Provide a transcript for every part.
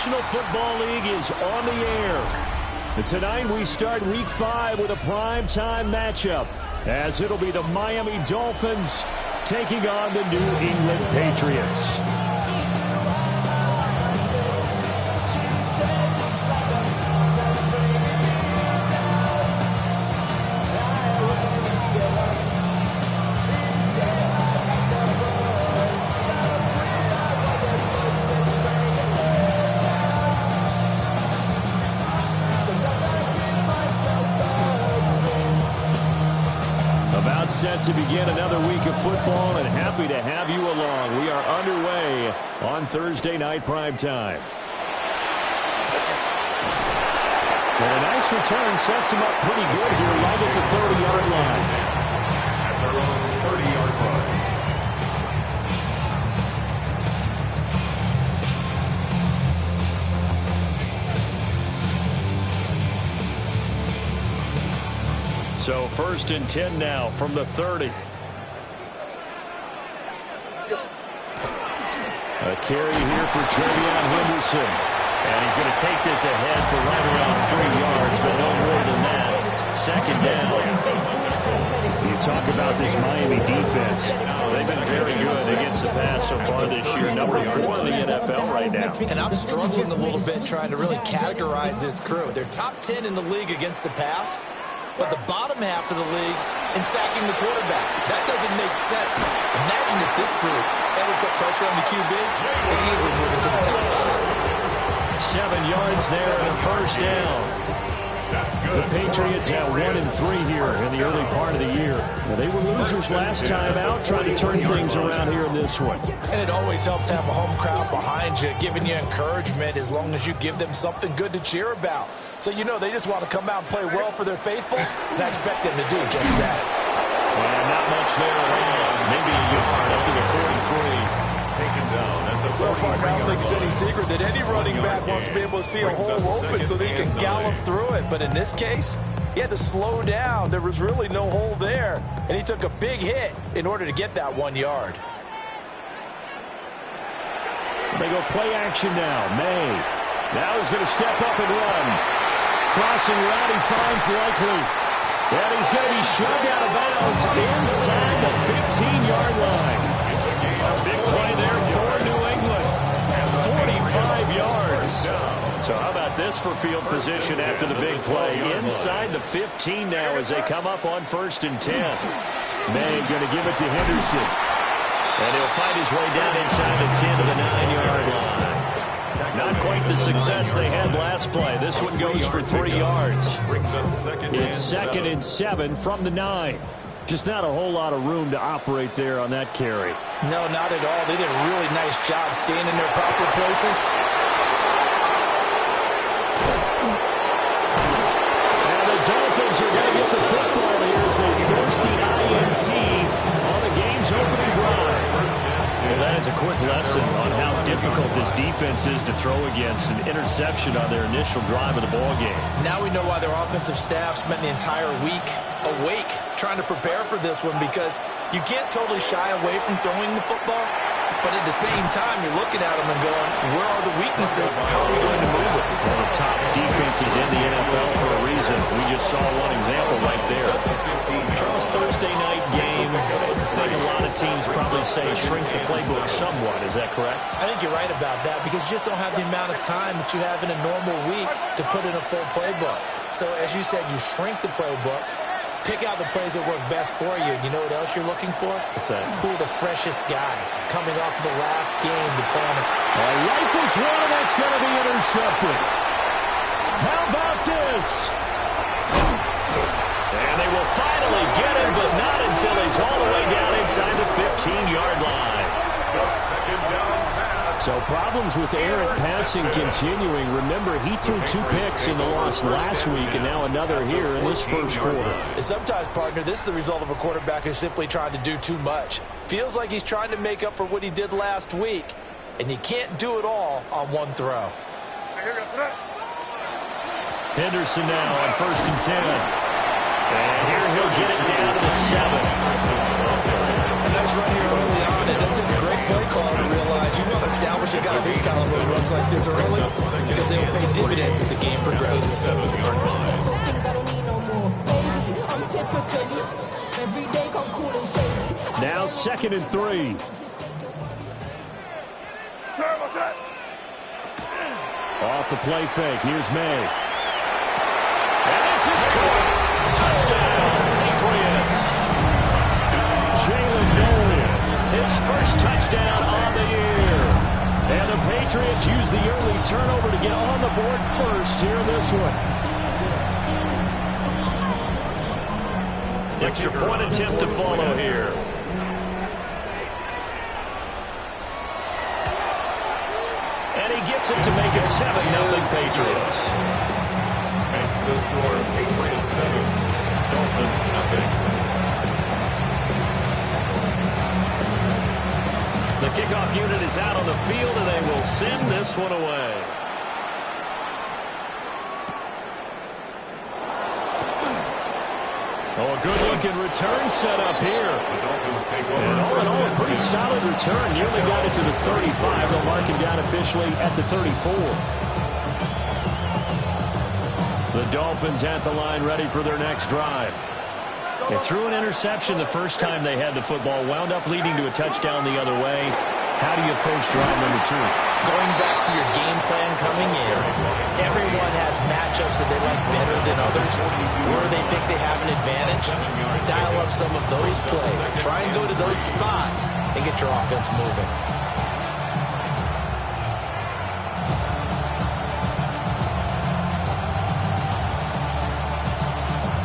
National Football League is on the air. And tonight we start Week 5 with a primetime matchup, as it'll be the Miami Dolphins taking on the New England Patriots. Set to begin another week of football, and happy to have you along. We are underway on Thursday night primetime. And a nice return sets him up pretty good here right at the 30-yard line. At their own 30-yard line. So 1st and 10 now from the 30. A carry here for Travion Henderson. And he's going to take this ahead for right around 3 yards, but no more than that. 2nd down. You talk about this Miami defense. They've been very good against the pass so far this year. Number 4 in the NFL right now. And I'm struggling a little bit trying to really categorize this crew. They're top 10 in the league against the pass, but the bottom half of the league in sacking the quarterback. That doesn't make sense. Imagine if this group ever put pressure on the QB, they'd easily move into the top 5. 7 yards there and a 1st down. The Patriots have 1 and 3 here in the early part of the year. Well, they were losers last time out, trying to turn things around here in this one. And it always helps to have a home crowd behind you, giving you encouragement as long as you give them something good to cheer about. So, you know, they just want to come out and play well for their faithful, and I expect them to do just that. And not much there at all. Maybe a yard up to the 43. Taken down at the 40. Well, I don't think it's any secret that any running back wants to be able to see a hole open so they can gallop through it. But in this case, he had to slow down. There was really no hole there, and he took a big hit in order to get that 1 yard. They go play action now. May. Now he's going to step up and run. Crossing route, he finds Likely. And he's going to be shoved out of bounds inside the 15-yard line. A big play there for New England. 45 yards. So how about this for field position after the big play? Inside the 15 now as they come up on 1st and 10. May going to give it to Henderson. And he'll fight his way down inside the 10 to the 9-yard line. Not quite the success they had last play. This one goes for 3 yards. It's 2nd and 7 from the 9. Just not a whole lot of room to operate there on that carry. No, not at all. They did a really nice job staying in their proper places. And the Dolphins are going to get the football here as they force the INT on the game's opening drive. Well, that is a quick lesson on how difficult this defense is to throw against. An interception on their initial drive of the ballgame. Now we know why their offensive staff spent the entire week awake trying to prepare for this one, because you can't totally shy away from throwing the football, but at the same time you're looking at them and going, where are the weaknesses? How are we going to move it? One of the top defenses in the NFL for a reason. We just saw one example right there. Charles, Thursday night game, I think a lot of teams probably say shrink the playbook somewhat. Is that correct? I think you're right about that, because you just don't have the amount of time that you have in a normal week to put in a full playbook. So as you said, you shrink the playbook, pick out the plays that work best for you. You know what else you're looking for? What's that? Who are the freshest guys coming off of the last game to play on Rifles one, and that's going to be intercepted. How about this? And they will finally get him, but not until he's all the way down inside the 15-yard line. The 2nd down pass. So problems with errant passing continuing. Remember, he threw 2 picks in the loss last week, and now another here in this first quarter. And sometimes, partner, this is the result of a quarterback who's simply trying to do too much. Feels like he's trying to make up for what he did last week, and he can't do it all on one throw. Henderson now on 1st and 10. And here he'll get it down to the 7. A nice mistakes run here early on. It doesn't take a great play call to realize you want to establish a guy of his caliber who runs like this early because they will pay dividends as the game progresses. Now 2nd and 3. Off the play fake. Here's May. And this is caught. Touchdown, Patriots. Jalen Dorian, his first touchdown on the year. And the Patriots use the early turnover to get on the board first here in this one. Extra point attempt to follow here. And he gets it to make it 7-0 Patriots. That's the score. Patriots 7, Dolphins nothing. The kickoff unit is out on the field, and they will send this one away. Oh, a good-looking return set up here. The Dolphins take over. And all in all, a pretty solid return. Nearly got it to the 35. They'll mark him down officially at the 34. The Dolphins at the line, ready for their next drive. They threw an interception the first time they had the football, wound up leading to a touchdown the other way. How do you approach drive number 2? Going back to your game plan coming in, everyone has matchups that they like better than others, where they think they have an advantage. Dial up some of those plays. Try and go to those spots and get your offense moving.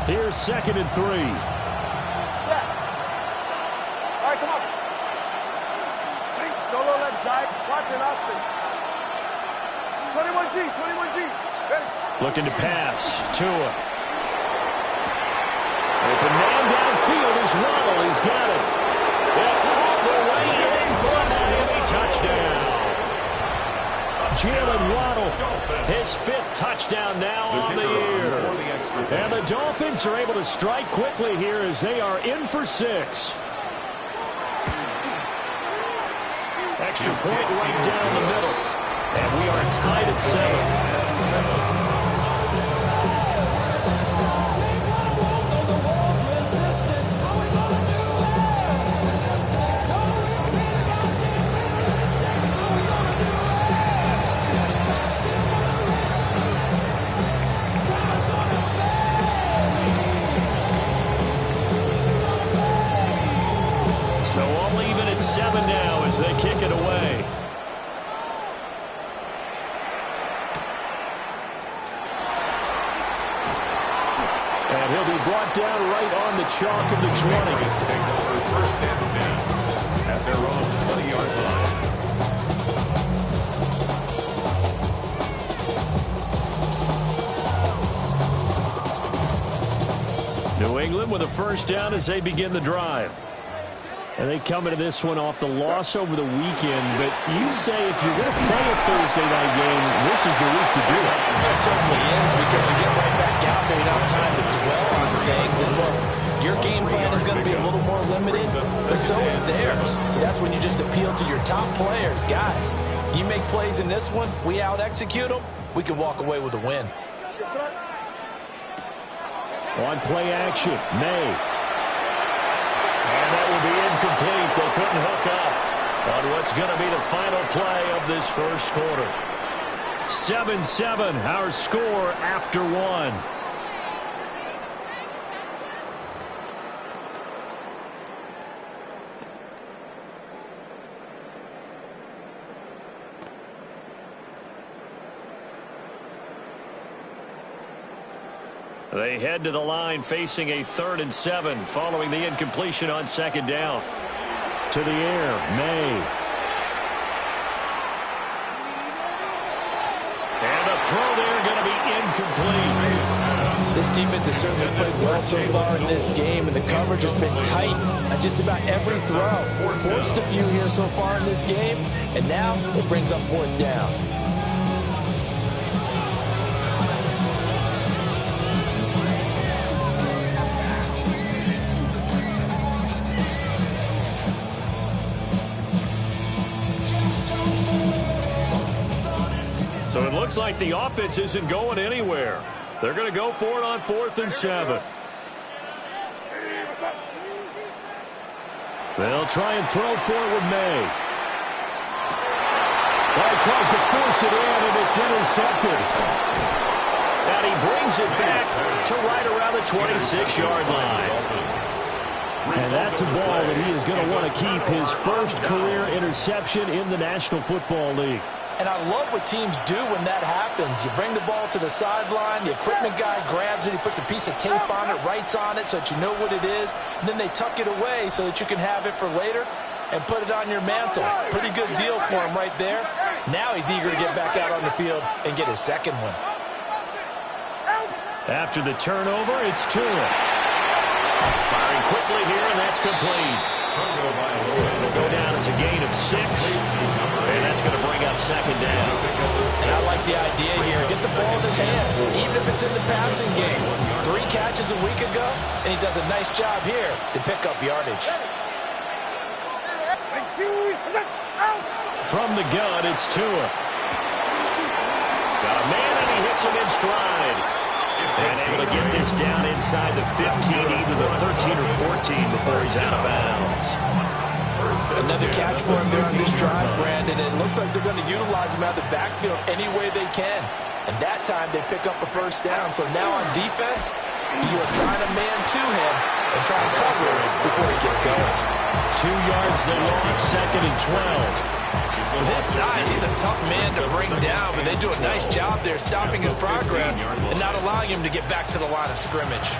Here's 2nd and 3. All right, come on. Solo left side. Watch it, Austin. 21G, 21G. Ready? Looking to pass. Tua. Open man downfield is Waddle. He's got it. And all the way in for a Miami touchdown. Jalen Waddle, his 5th touchdown now on the year. And the Dolphins are able to strike quickly here as they are in for 6. Extra point right down the middle. And we are tied at 7. So all even at 7 now as they kick it away. And he'll be brought down right on the chalk of the 20. Take over 1st and 10 at their own 20-yard line. New England with a first down as they begin the drive. And they come into this one off the loss over the weekend. But you say if you're going to play a Thursday night game, this is the week to do it. It certainly is, because you get right back out there. You don't have time to dwell on things. And look, your game plan is going to be a little more limited, but so is theirs. So that's when you just appeal to your top players. Guys, you make plays in this one, we out-execute them, we can walk away with a win. On play action, May. And that will be incomplete. They couldn't hook up on what's going to be the final play of this first quarter. 7-7, our score after 1. They head to the line facing a 3rd and 7 following the incompletion on 2nd down. To the air, May. And the throw there going to be incomplete. This defense has certainly played well so far in this game, and the coverage has been tight on just about every throw. Forced a few here so far in this game, and now it brings up 4th down. looks like the offense isn't going anywhere. They're going to go for it on 4th and 7. They'll try and throw for it with May. Well, he tries to force it in, and it's intercepted. And he brings it back to right around the 26-yard line. And that's a ball that he is going to want to keep, his first career interception in the National Football League. And I love what teams do when that happens. You bring the ball to the sideline, the equipment guy grabs it, he puts a piece of tape on it, writes on it so that you know what it is, and then they tuck it away so that you can have it for later and put it on your mantle. Pretty good deal for him right there. Now he's eager to get back out on the field and get his second one. After the turnover, it's Tua. Firing quickly here, and that's complete. It'll go down as a gain of 6, and that's going to bring up second down. And I like the idea here. Get the ball in his hands, even if it's in the passing game. 3 catches a week ago, and he does a nice job here to pick up yardage. From the gun, it's Tua. Got a man, and he hits him in stride. And able to get this down inside the 15, either the 13 or 14 before he's out of bounds. Another catch for him there on this drive, Brandon. And it looks like they're going to utilize him out of the backfield any way they can. And that time they pick up a first down. So now on defense, you assign a man to him and try and cover him before he gets going. 2 yards they lost, 2nd and 12. With his size, he's a tough man to bring down, but they do a nice job there stopping his progress and not allowing him to get back to the line of scrimmage.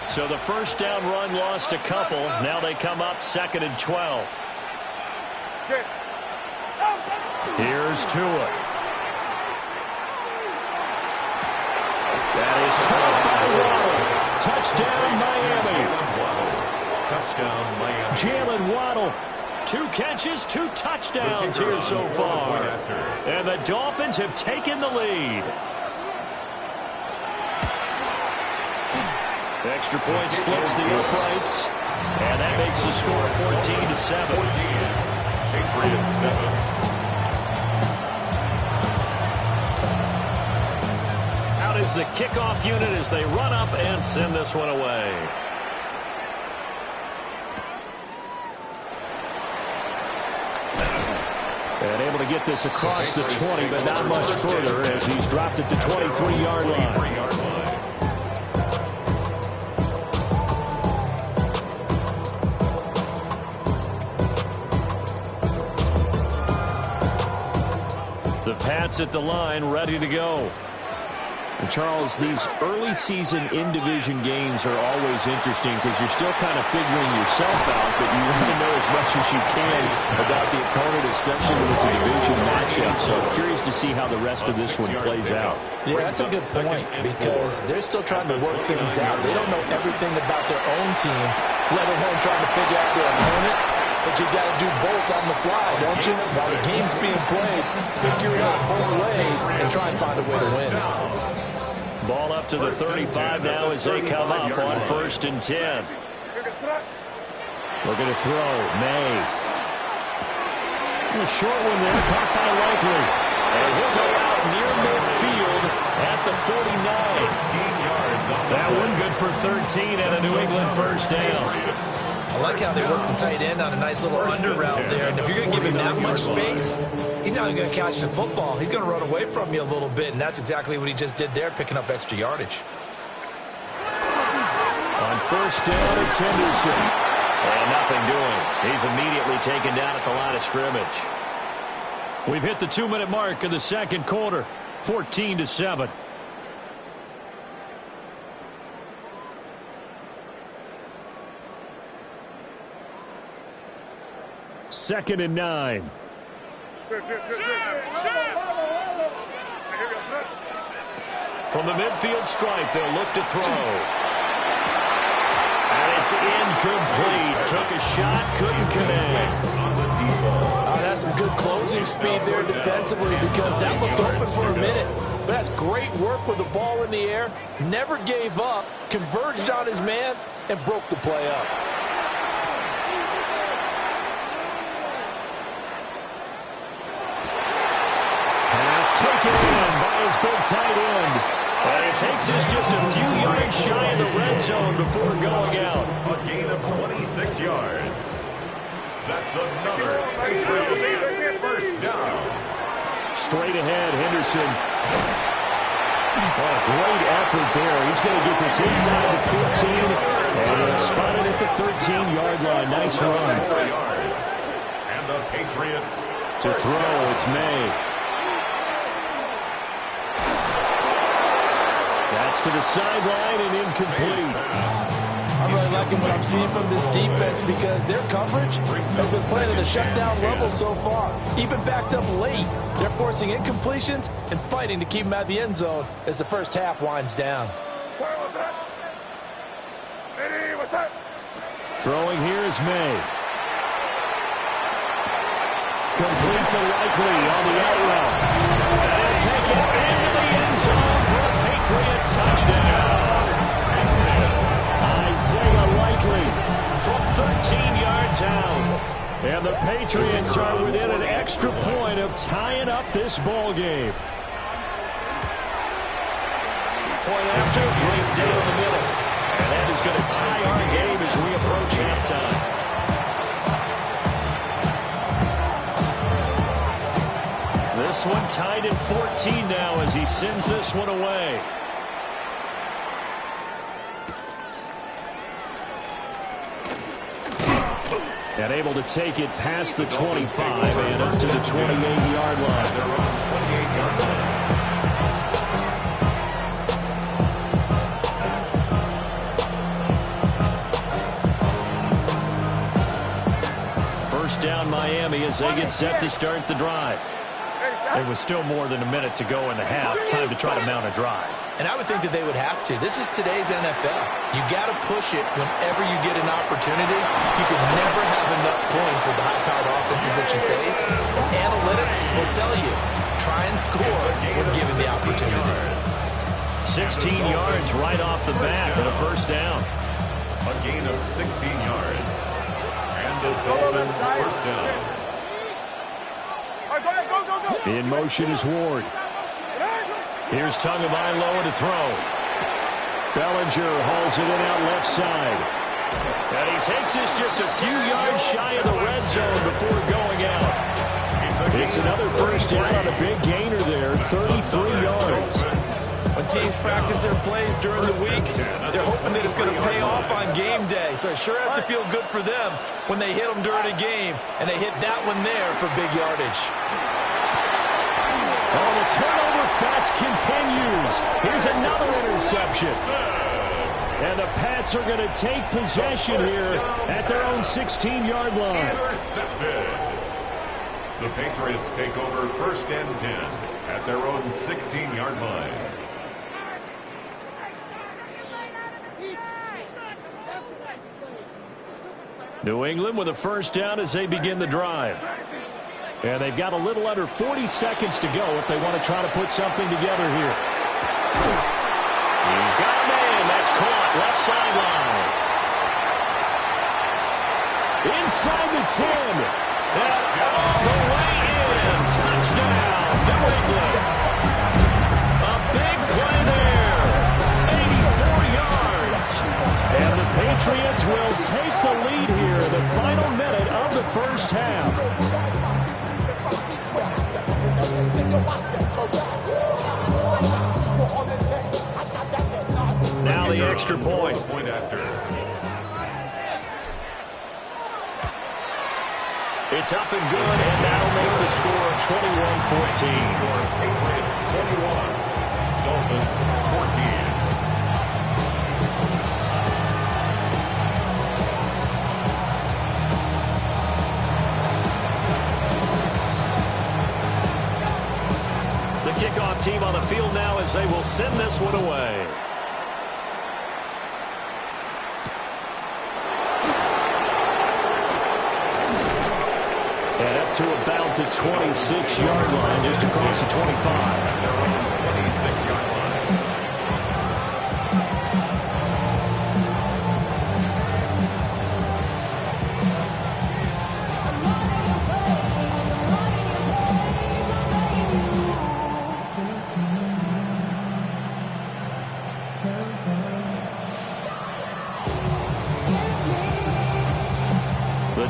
So the first down run lost a couple. Now they come up 2nd and 12. Here's Tua. That is caught by Waddle. Touchdown, Miami. Jalen Waddle. 2 catches, 2 touchdowns here so far. And the Dolphins have taken the lead. Extra point splits the uprights. And that makes the score 14-7. Patriots 7. Out is the kickoff unit as they run up and send this one away. And able to get this across the 20, but not much further as he's dropped at the 23-yard line. The Pats at the line, ready to go. And Charles, these early season in-division games are always interesting because you're still kind of figuring yourself out, but you want to know as much as you can about the opponent, especially when it's a division matchup. So I'm curious to see how the rest of this one plays out. Yeah, that's a good point because they're still trying to work things out. They don't know everything about their own team, let alone trying to figure out their opponent. But you got to do both on the fly, don't you? While the game's being played, figure it out both ways and try and find a way to win. Ball up to the 35 now as they come up on 1st and 10. Looking to throw. May. A short one there, caught by Likely. And he'll go out near midfield at the 49. That one good for 13 and a New England first down. I like how they work the tight end on a nice little under route there. And if you're going to give him that much space, he's not even going to catch the football. He's going to run away from you a little bit, and that's exactly what he just did there, picking up extra yardage. On 1st down, it's Henderson. And nothing doing. He's immediately taken down at the line of scrimmage. We've hit the 2-minute mark of the second quarter, 14-7. Second and 9. From the midfield stripe, they'll look to throw. And it's incomplete. Took a shot, couldn't connect. That's some good closing speed there defensively because that looked open for a minute. But that's great work with the ball in the air. Never gave up, converged on his man, and broke the play up. Pass taken in by his takes this just a few yards shy of the red zone before going out. A gain of 26 yards. That's another Patriots first down. Straight ahead, Henderson. Oh, great effort there. He's going to get this inside the 15 and spotted at the 13-yard line. Nice run. And the Patriots to throw, it's May. That's to the sideline and incomplete. I'm really liking what I'm seeing from this defense because their coverage has been playing at a shutdown level so far. Even backed up late, they're forcing incompletions and fighting to keep them at the end zone as the first half winds down. Throwing here is May. Complete to Likely on the out route. And he'll take it into the end zone for a Patriot touchdown. Isaiah Likely from 13 yards out. And the Patriots are within an extra point of tying up this ball game. Point after, great day in the middle. And that is going to tie our game as we approach halftime. This one tied at 14 now as he sends this one away. And able to take it past the 25 and up to the 28-yard line. They're on 28-yard line. First down Miami as they get set to start the drive. There was still more than a minute to go in the half. Time to try to mount a drive. And I would think that they would have to. This is today's NFL. You got to push it whenever you get an opportunity. You can never have enough points with the high-powered offenses that you face. And analytics will tell you, try and score when given the opportunity. 16 yards right off the bat and a first down. A gain of 16 yards. And the Dolphins first down. In motion is Ward. Here's Tagovailoa to throw. Bellinger hauls it in out left side. And he takes this just a few yards shy of the red zone before going out. It's another first down on a big gainer there, 33 yards. When teams practice their plays during the week, they're hoping that it's going to pay off on game day. So it sure has to feel good for them when they hit them during a game, and they hit that one there for big yardage. Oh, the turnover fest continues. Here's another interception. And the Pats are going to take possession here at their own 16-yard line. Intercepted. The Patriots take over first and 10 at their own 16-yard line. New England with a first down as they begin the drive. And they've got a little under 40 seconds to go if they want to try to put something together here. He's got a man. That's caught. Left sideline. Inside the 10. That's all the way in. Touchdown, New England. A big play there. 84 yards. And the Patriots will take the lead here in the final minute of the first half. Now the extra point. It's up and good, and that'll make the score 21-14. Patriots 21, Dolphins 14. Kickoff team on the field now as they will send this one away. And up to about the 26-yard line, just across the 25. They're on the 26-yard line.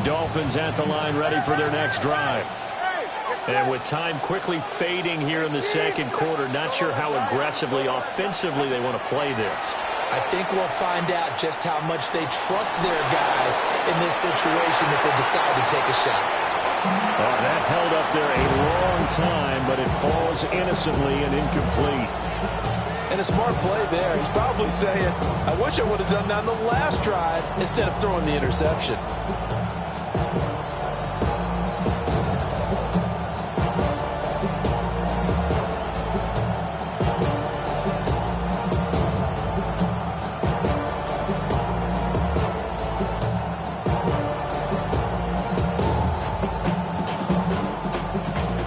Dolphins at the line, ready for their next drive. And with time quickly fading here in the second quarter, not sure how aggressively, offensively they want to play this. I think we'll find out just how much they trust their guys in this situation if they decide to take a shot. That held up there a long time, but it falls innocently and incomplete. And a smart play there. He's probably saying, I wish I would have done that on the last drive instead of throwing the interception.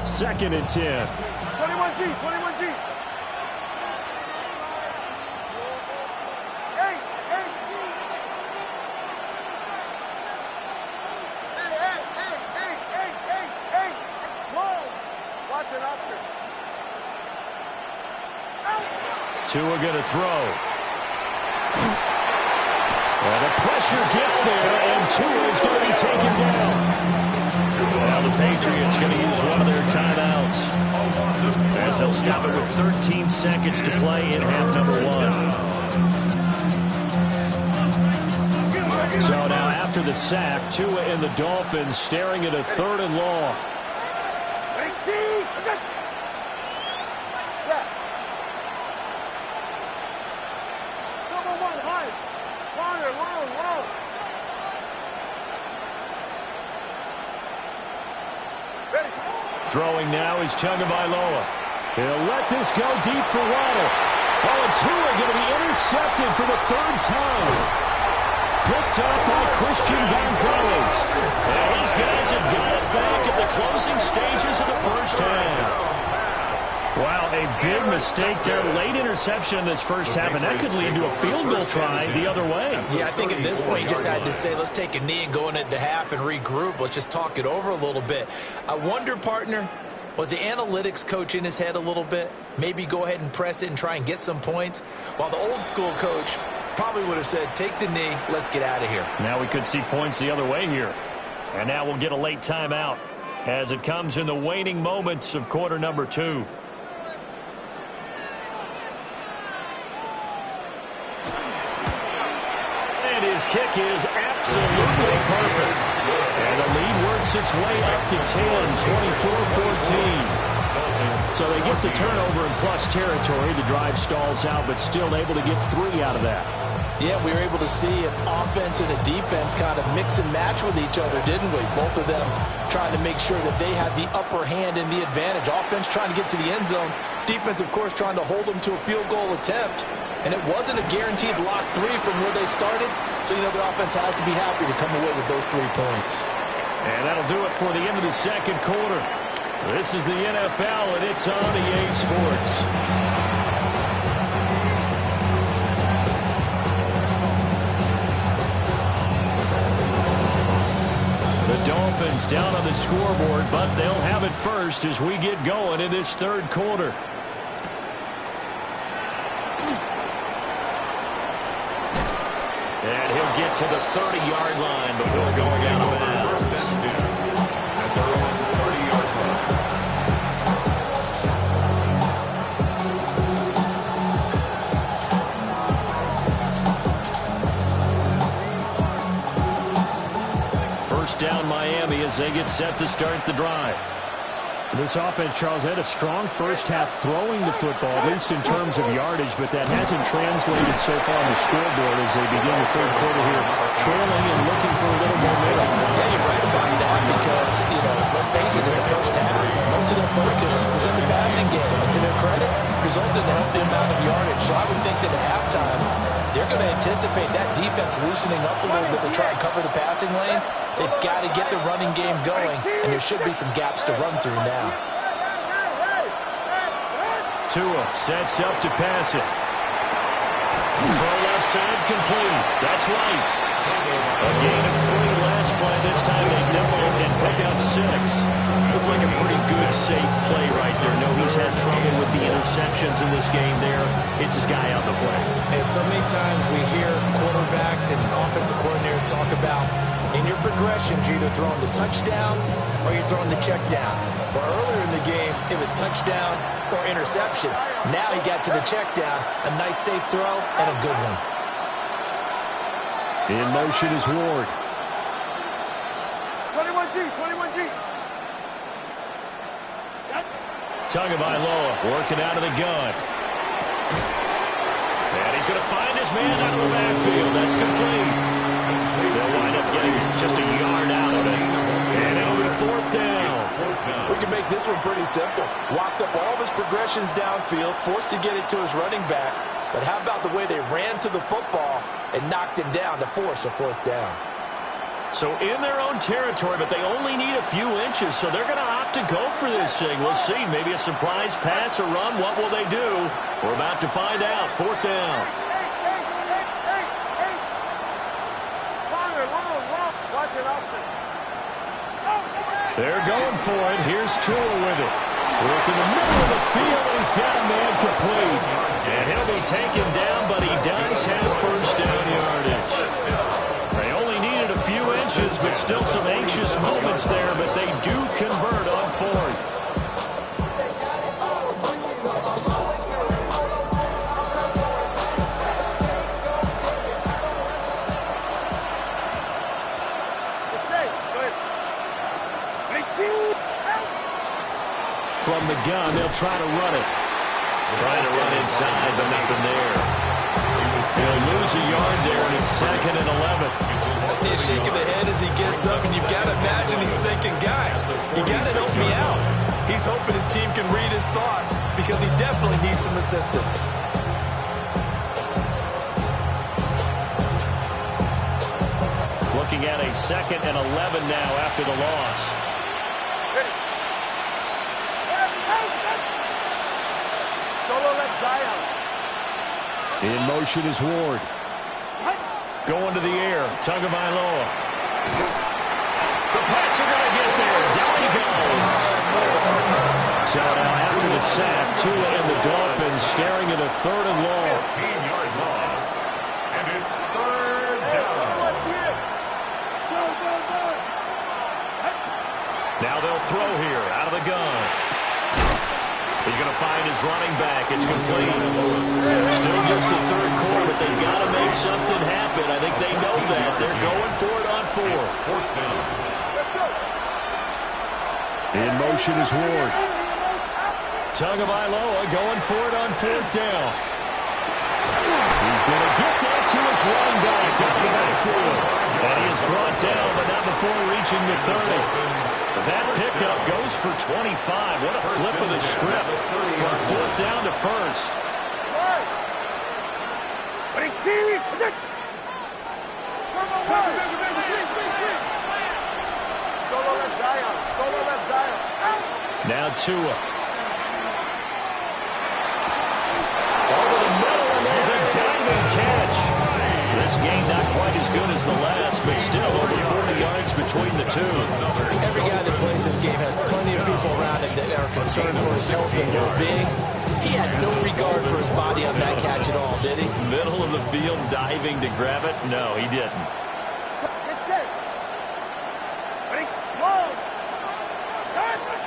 Second and 10. 21G, 21G. Hey. Whoa. Watch it, Oscar. Tua going to throw. And the pressure gets there, and Tua is going to be taken down. Now the Patriots going to use one of their timeouts, as they'll stop it with 13 seconds to play in half number 1. So now after the sack, Tua and the Dolphins staring at a 3rd and long. Number 1, high. Corner, long. Throwing now is Tagovailoa. He'll let this go deep for Waddle. And Tua going to be intercepted for the 3rd time. Picked up by Christian Gonzalez. And these guys have got it back at the closing stages of the first half. Wow, a big mistake there. Late interception in this first half, and that could lead to a field goal try the other way. Yeah, I think at this point you just had to say, let's take a knee and go into the half and regroup. Let's just talk it over a little bit. I wonder, partner, was the analytics coach in his head a little bit? Maybe go ahead and press it and try and get some points? While the old school coach probably would have said, take the knee, let's get out of here. Now we could see points the other way here. And now we'll get a late timeout as it comes in the waning moments of quarter number 2. His kick is absolutely perfect. And the lead works its way up to 10, 24-14. So they get the turnover in plus territory. The drive stalls out, but still able to get 3 out of that. Yeah, we were able to see an offense and a defense kind of mix and match with each other, didn't we? Both of them trying to make sure that they had the upper hand and the advantage. Offense trying to get to the end zone. Defense, of course, trying to hold them to a field goal attempt. And it wasn't a guaranteed lock 3 from where they started. So, you know, the offense has to be happy to come away with those 3 points. And that'll do it for the end of the second quarter. This is the NFL, and it's on EA Sports. The Dolphins down on the scoreboard, but they'll have it first as we get going in this third quarter. And he'll get to the 30-yard line before going out of bounds. First and 10 at their own 30-yard line. First down Miami as they get set to start the drive. This offense, Charles, had a strong first half throwing the football, at least in terms of yardage, but that hasn't translated so far on the scoreboard as they begin the third quarter here, trailing and looking for a little momentum. Yeah, you're right about that because, you know, let's face it, in the first half, most of their focus was in the passing game. And to their credit, resulted in a healthy amount of yardage. So I would think that at halftime, they're going to anticipate that defense loosening up a little bit to try and cover the passing lanes. They've got to get the running game going, and there should be some gaps to run through now. Tua sets up to pass it. Throw left side complete. That's right. A gain of 3 left. pass play. This time they double and pick up 6. Looks like a pretty good, safe play right there. No, he's had trouble with the interceptions in this game there. It's his guy out the flag. And so many times we hear quarterbacks and offensive coordinators talk about in your progressions, you're either throwing the touchdown or you're throwing the check down. But earlier in the game, it was touchdown or interception. Now he got to the check down, a nice safe throw, and a good one. In motion is Ward. 21G, 21G. Tagovailoa working out of the gun. And he's going to find his man out of the backfield. That's complete. They'll wind up getting just a yard out of it. And it'll be 4th down. We can make this one pretty simple. Walked up all of his progressions downfield, forced to get it to his running back. But how about the way they ran to the football and knocked him down to force a 4th down? So in their own territory, but they only need a few inches, so they're going to opt to go for this thing. We'll see. Maybe a surprise pass or run. What will they do? We're about to find out. 4th down. Watch it, Oscar. They're going for it. Here's Tua with it. Working the middle of the field, and he's got a man complete. And he'll be taken down, but he does have 1st down yardage. They only needed a few inches, but still some anxious moments there, but they do convert on 4th. From the gun, they'll try to run it. Trying to run inside, but nothing there. He'll lose a yard there, and it's 2nd and 11. I see a shake of the head as he gets up, and you've got to imagine he's thinking, guys, you got to help me out. He's hoping his team can read his thoughts because he definitely needs some assistance. Looking at a 2nd and 11 now after the loss. In motion is Ward. Going to the air. Tagovailoa. The Pats are going to get there. Down he goes. So now after the sack, Tua and the Dolphins staring at a 3rd and long. 15-yard loss. And it's 3rd down. Now they'll throw here out of the gun. He's going to find his running back. It's complete. Still just the 3rd quarter, but they've got to make something happen. I think they know that. They're going for it on 4th. 4th down. In motion is Ward. Tagovailoa going for it on 4th down. He's going to get that to his running back out of the backfield. And he is brought down, but not before reaching the 30. That pickup goes for 25. What a flip of the script from 4th down to 1st. Now Tua. Over the middle, and there's a diving catch. This game not quite as good as the last, but still over 40 yards between the two. Every guy that plays this game has plenty of people around him that are concerned for his health and well-being. He had no regard for his body on that catch at all, did he? Middle of the field, diving to grab it? No, he didn't.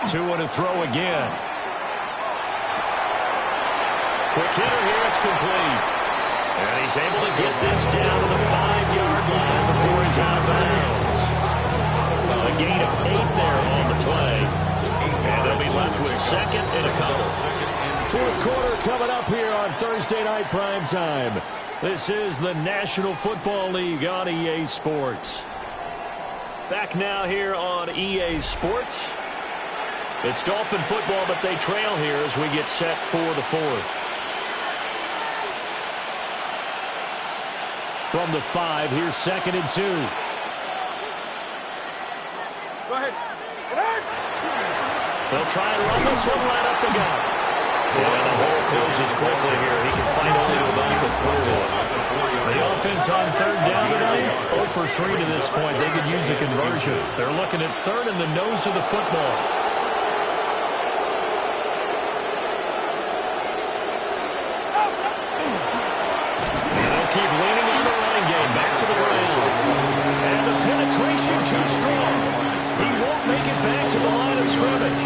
Tua to throw again. Quick hitter here, it's complete. And he's able to get this down to the 5-yard line before he's out of bounds. A gain of 8 there on the play. And they'll be left with 2nd and a couple. 4th quarter coming up here on Thursday Night Prime Time. This is the National Football League on EA Sports. Back now here on EA Sports. It's Dolphin football, but they trail here as we get set for the 4th. From the 5, here's 2nd and 2. Go ahead. They'll try and run this one right up the gut. And the hole closes quickly here. He can fight only to about the 4. The offense on third down tonight, 0 for 3 to this point. They could use a conversion. They're looking at third in the nose of the football. They'll keep leaning on the running game. Back to the ground. And the penetration too strong. He won't make it back to the line of scrimmage.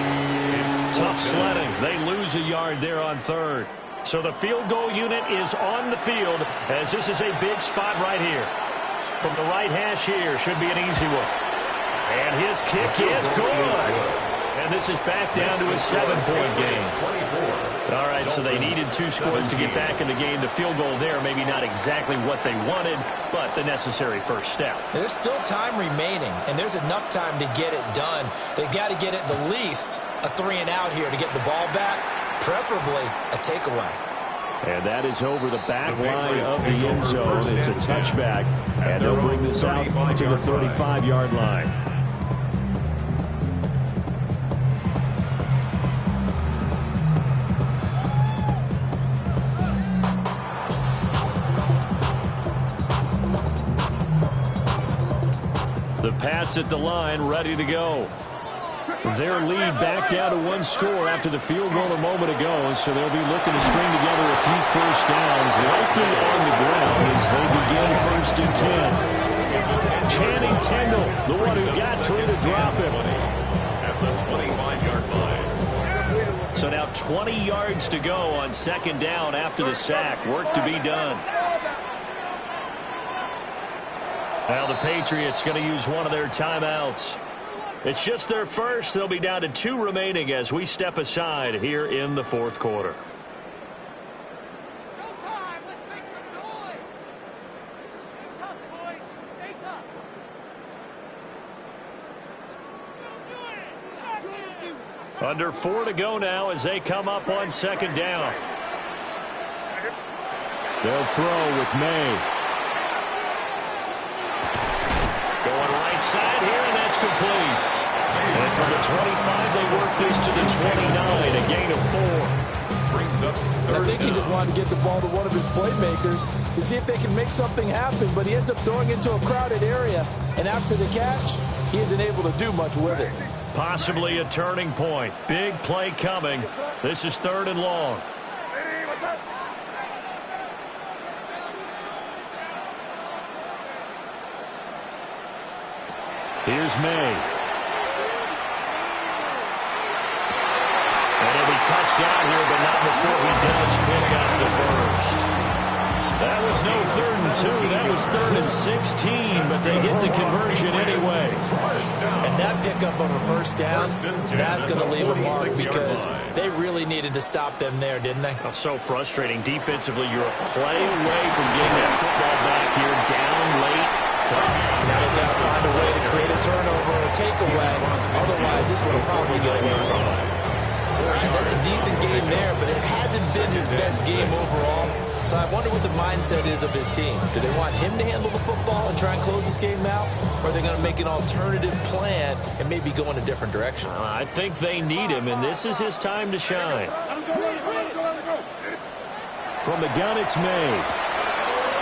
Tough sledding. They lose a yard there on third. So the field goal unit is on the field as this is a big spot right here. From the right hash here, should be an easy one. And his kick is good. And this is back down to a 7-point game. All right, so they needed 2 scores to get back in the game. The field goal there, maybe not exactly what they wanted, but the necessary first step. There's still time remaining, and there's enough time to get it done. They've got to get at the least a 3-and-out here to get the ball back, preferably a takeaway. And that is over the back line of the end zone. It's a touchback, and they'll bring this out to the 35-yard line. The Pats at the line, ready to go. Their lead back down to 1 score after the field goal a moment ago, so they'll be looking to string together a few first downs, likely on the ground as they begin 1st and 10. Channing Tindall, the one who got through to drop him. At the 25-yard line. So now 20 yards to go on 2nd down after the sack. Work to be done. Now the Patriots going to use one of their timeouts. It's just their first. They'll be down to 2 remaining as we step aside here in the 4th quarter. Showtime! Let's make some noise! Stay tough, boys! Stay tough! Under 4 to go now as they come up on 2nd down. They'll throw with May. Going right side here, and that's complete. And from the 25, they work this to the 29, a gain of 4. Brings up I think he just wanted to get the ball to one of his playmakers to see if they can make something happen, but he ends up throwing into a crowded area, and after the catch, he isn't able to do much with it. Possibly a turning point. Big play coming. This is 3rd and long. Here's May. And he'll be touched down here, but not before he does pick up the first. That was no 3rd and 2. That was 3rd and 16, but they get the conversion anyway. And that pickup of a first down, that's going to leave a mark because they really needed to stop them there, didn't they? Oh, so frustrating. Defensively, you're a play away from getting that football back here, down late. Tough. Now they've got to find a way to create a turnover or a takeaway. Otherwise, this one will probably get away from them. And that's a decent game there, but it hasn't been his best game overall. So I wonder what the mindset is of his team. Do they want him to handle the football and try and close this game out? Or are they going to make an alternative plan and maybe go in a different direction? I think they need him, and this is his time to shine. From the gun, it's May.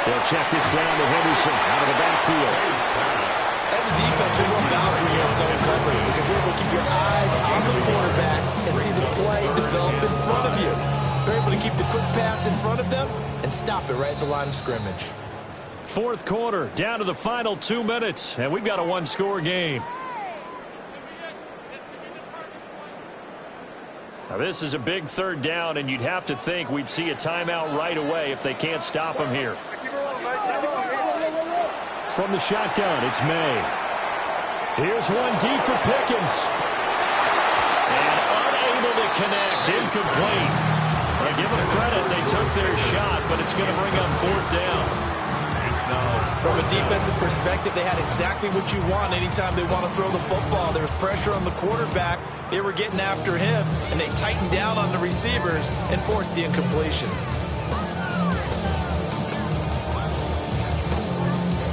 They'll check this down to Henderson out of the backfield. As a defense, you're more balanced when you're in zone coverage because you're able to keep your eyes on the quarterback and see the play develop in front of you. They're able to keep the quick pass in front of them and stop it right at the line of scrimmage. 4th quarter, down to the final 2 minutes, and we've got a 1-score game. Now this is a big 3rd down, and you'd have to think we'd see a timeout right away if they can't stop him here. From the shotgun, it's May. Here's one deep for Pickens. And unable to connect, incomplete. Well, give them credit, they took their shot, but it's going to bring up 4th down. From a defensive perspective, they had exactly what you want anytime they want to throw the football. There was pressure on the quarterback. They were getting after him, and they tightened down on the receivers and forced the incompletion.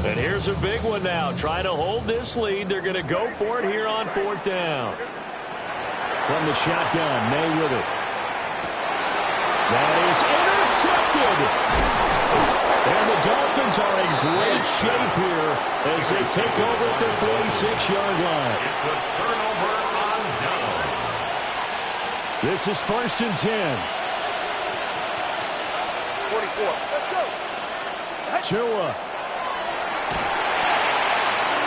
And here's a big one now. Trying to hold this lead. They're going to go for it here on 4th down. From the shotgun, May with it. That is intercepted. And the Dolphins are as they take over at their 46-yard line. It's a turnover on downs. This is 1st and 10. 44. Let's go. Tua.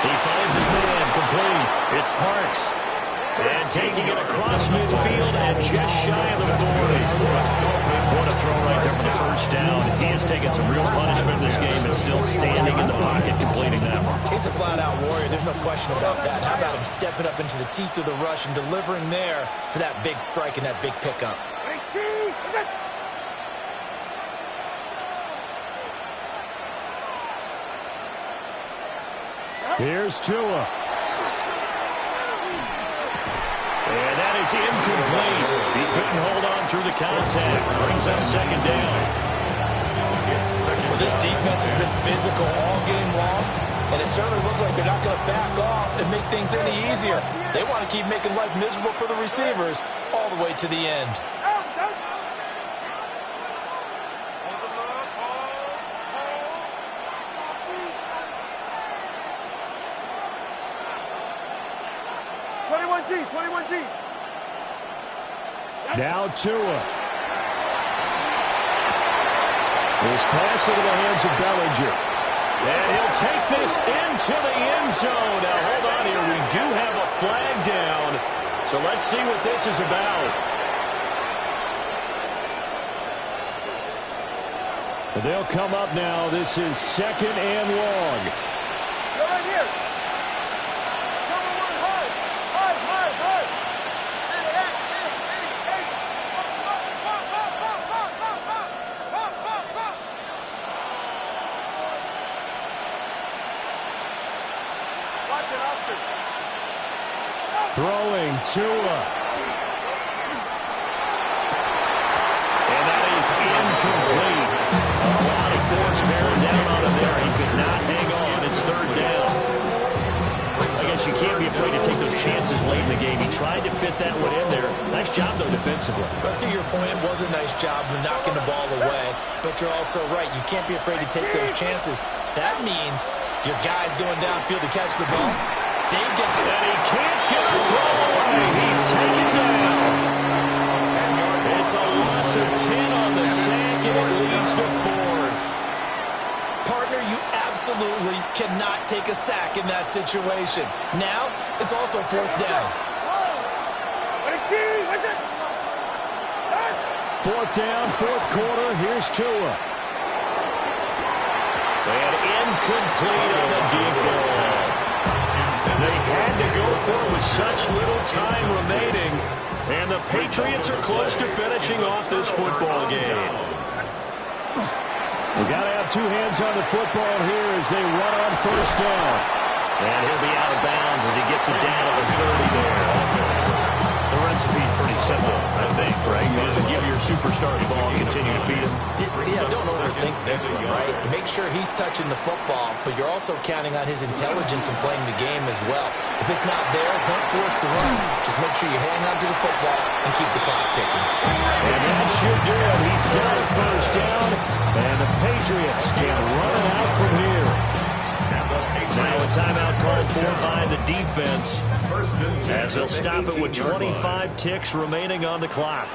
He finds his man complete. It's Parks. And taking it across midfield and just shy of the 40. What a throw right there for the first down. He has taken some real punishment in this game and still standing in the pocket completing that one. He's a flat-out warrior. There's no question about that. How about him stepping up into the teeth of the rush and delivering there for that big strike and that big pickup? 18. Here's Tua. And that is incomplete. He couldn't hold on through the contact. Brings up 2nd down. Well, this defense has been physical all game long, and it certainly looks like they're not going to back off and make things any easier. They want to keep making life miserable for the receivers all the way to the end. Now Tua. This pass into the hands of Bellinger. And he'll take this into the end zone. Now, hold on here. We do have a flag down. So let's see what this is about. They'll come up now. This is 2nd and long. Go right here. Throwing Tua. And that is incomplete. A lot of force bearing down on him there. He could not hang on. It's 3rd down. I guess you can't be afraid to take those chances late in the game. He tried to fit that one in there. Nice job, though, defensively. But to your point, it was a nice job of knocking the ball away. But you're also right. You can't be afraid to take those chances. That means your guys going downfield to catch the ball. They get it. And he can't get the throw away. He's taken down. It's a loss of 10 on the sack, and it leads to 4th. Partner, you absolutely cannot take a sack in that situation. Now, it's also 4th down. 4th down, 4th quarter. Here's Tua. And incomplete on the deep ball. They had to go for it with such little time remaining. And the Patriots are close to finishing off this football game. We got to have two hands on the football here as they run on 1st down. And he'll be out of bounds as he gets it down to the 30 there. The recipe's pretty simple, I think, right? You just give your superstar the ball and continue to feed him. Yeah, don't overthink this one, right? Make sure he's touching the football, but you're also counting on his intelligence in playing the game as well. If it's not there, don't force the run. Just make sure you hang on to the football and keep the clock ticking. And that should do it. He's got a 1st down, and the Patriots can run it out from here. Now a timeout called for by the defense as they'll stop it with 25 ticks remaining on the clock.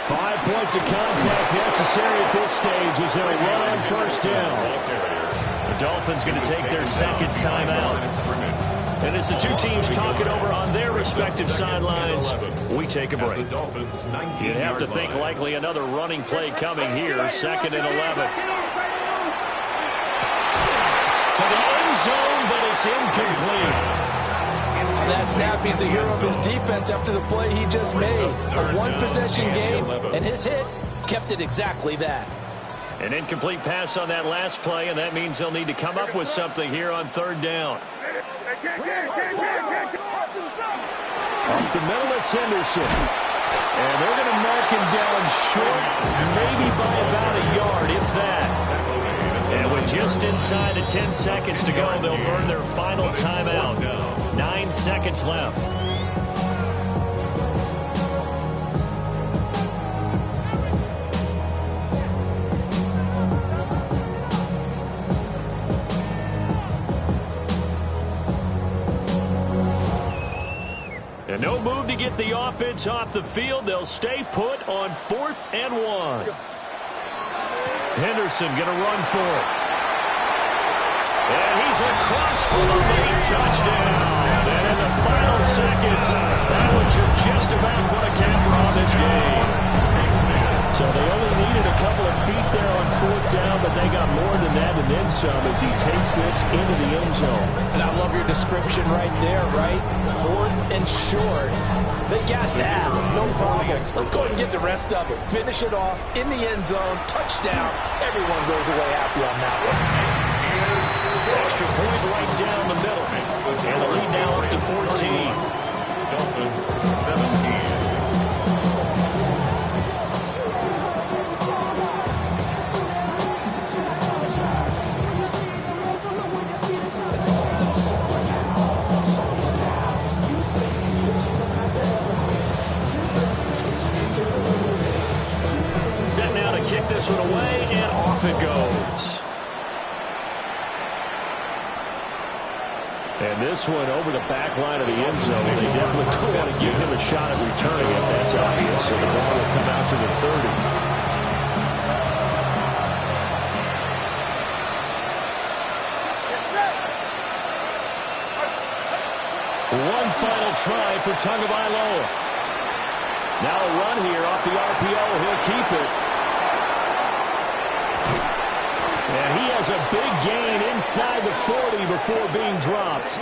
5 points of contact necessary at this stage as they'll run on 1st down. The Dolphins going to take their 2nd timeout. And as the two teams talk it over on their respective sidelines, we take a break. You'd have to think likely another running play coming here. 2nd and 11. To the end zone, but it's incomplete. That snap, he's a hero of his defense after the play he just made. A one-possession game, and his hit kept it exactly that. An incomplete pass on that last play, and that means they'll need to come up with something here on 3rd down. Up the middle, it's Henderson. And they're going to mark him down short, maybe by about a yard, if that. And with just inside of 10 seconds to go, they'll burn their final timeout. 9 seconds left. no move to get the offense off the field. They'll stay put on 4th and 1. Henderson going to run for it. And he's across for the late touchdown. And in the final seconds, that one should just about put a capper on this game. So they only needed a couple of feet there on 4th down, but they got more than that and then some as he takes this into the end zone. And I love your description right there, right? 4th and short. They got that. No problem. Let's go ahead and get the rest of it. Finish it off in the end zone. Touchdown. Everyone goes away happy on that one. Extra point right down the middle. And the lead now up to 14. Dolphins 17. Set now to kick this one away, and off it goes. And this one over the back line of the end zone. They definitely don't want to give him a shot at returning it. That's obvious. So the ball will come out to the 30. One final try for Tagovailoa. Now a run here off the RPO. He'll keep it. And he has a big gain inside the 40 before being dropped.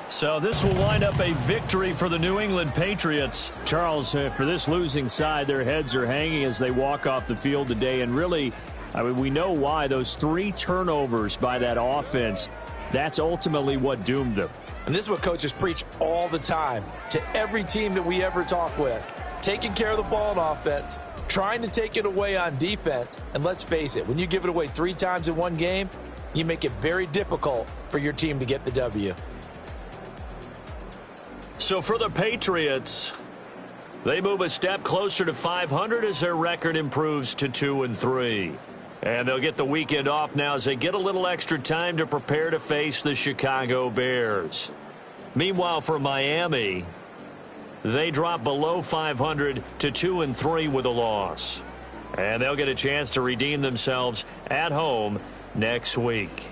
So this will wind up a victory for the New England Patriots. Charles, for this losing side, their heads are hanging as they walk off the field today. And really, I mean, we know why. Those 3 turnovers by that offense, that's ultimately what doomed them. And this is what coaches preach all the time to every team that we ever talk with. Taking care of the ball on offense, trying to take it away on defense. And let's face it, when you give it away 3 times in one game, you make it very difficult for your team to get the W. So for the Patriots, they move a step closer to 500 as their record improves to 2-3. And they'll get the weekend off now as they get a little extra time to prepare to face the Chicago Bears. Meanwhile, for Miami, they drop below 500 to 2-3 with a loss. And they'll get a chance to redeem themselves at home next week.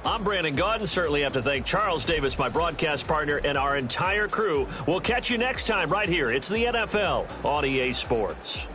I'm Brandon Gaudin. Certainly have to thank Charles Davis, my broadcast partner, and our entire crew. We'll catch you next time right here. It's the NFL on EA Sports.